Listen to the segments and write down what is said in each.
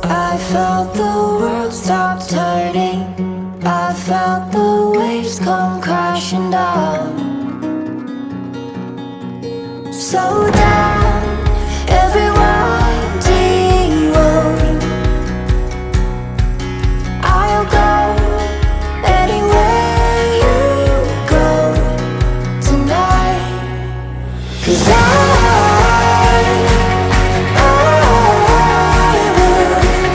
I felt the world stop turning. I felt the waves come crashing down. Slow down, every winding road. I'll go anywhere you go tonight. 'Cause I will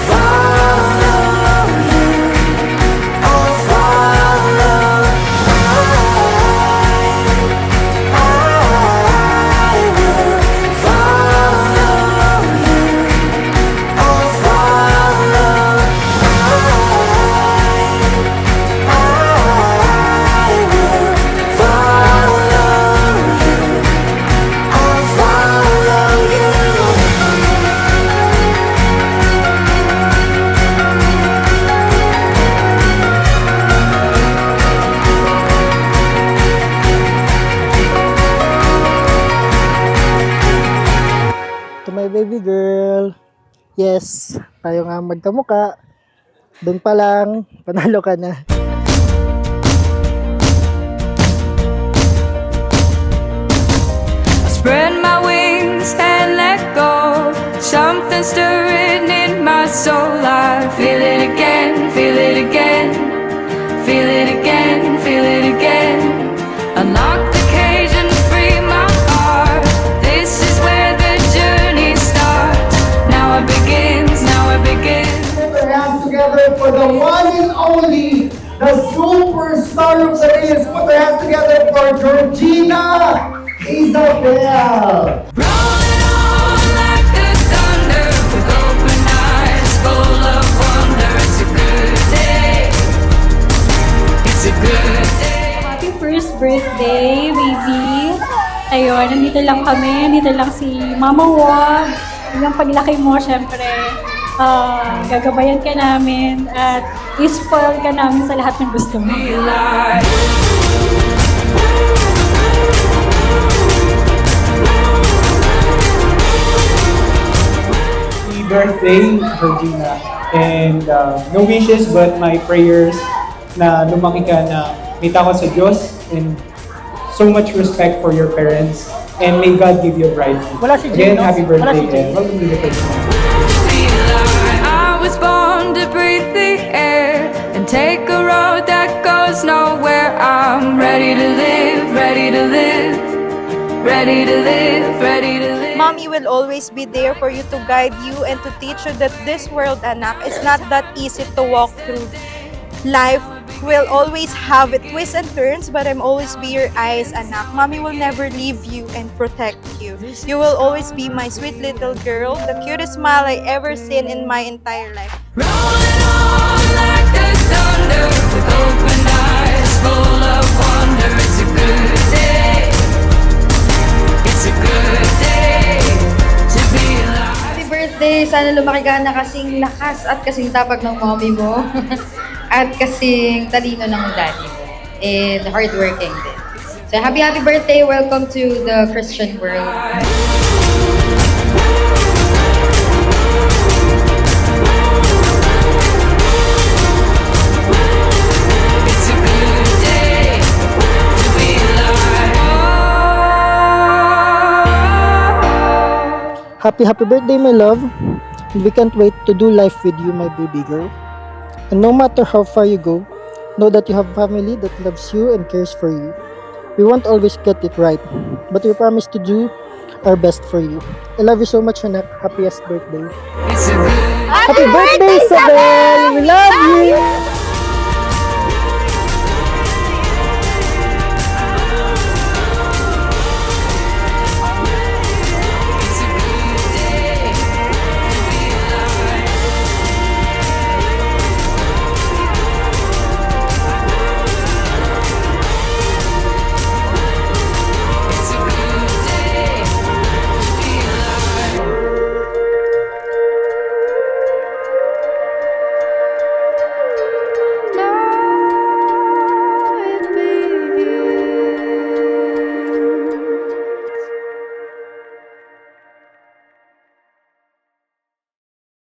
follow you. I'll follow. I will follow you. I'll follow. I will follow you. I'll follow you. To my baby girl. Yes, tayo nga magkamuka. Doon pa lang, panalo ka na. I spread my wings and let go. Something stirring in my soul. I feel it again, feel it again, feel it again, feel it again. Unlock the cage and free my heart. This is where the journey starts. Now it begins, now it begins. Put our hands together for the one and only, the superstar of the race. Put our hands together for Georgina Isabel. Rolling on like the thunder with open eyes full of wonder. It's a good day. It's a good day. Happy first birthday, baby! Ayun, nandito lang kami. Nandito lang si Mama Wog. Yung paglaki mo, syempre, gagabayan ka namin at i-spoil ka namin sa lahat ng gusto mo. Happy birthday, Georgina. And no wishes but my prayers na lumaki ka na may takot sa Diyos and so much respect for your parents. And may God give you a bright future. Wala si Again, Jane, no? happy Wala si birthday Jane. and welcome to the first one. I was born to breathe the air and take a road that goes nowhere. I'm ready to live, ready to live, ready to live, ready to live. Mommy will always be there for you to guide you and to teach you that this world, anak, is not that easy to walk through. Life will always have its twists and turns, but I'm always be your eyes, anak. Mommy will never leave you and protect you. You will always be my sweet little girl, the cutest smile I ever seen in my entire life. Rolling on like the thunder with open eyes full of wonder. It's a good day. It's a good day to be alive. Happy birthday! Sana lumaki ka na kasing lakas at kasing tapag ng mommy mo. At kasing talino ng daddy mo. And hardworking din. So happy birthday! Welcome to the Christian world. It's a good day to be alive. Happy birthday, my love. And we can't wait to do life with you, my baby girl. And no matter how far you go, know that you have family that loves you and cares for you. We won't always get it right, but we promise to do our best for you. I love you so much, anak. Happiest birthday. It's a good Happy birthday, Isabel! We love you!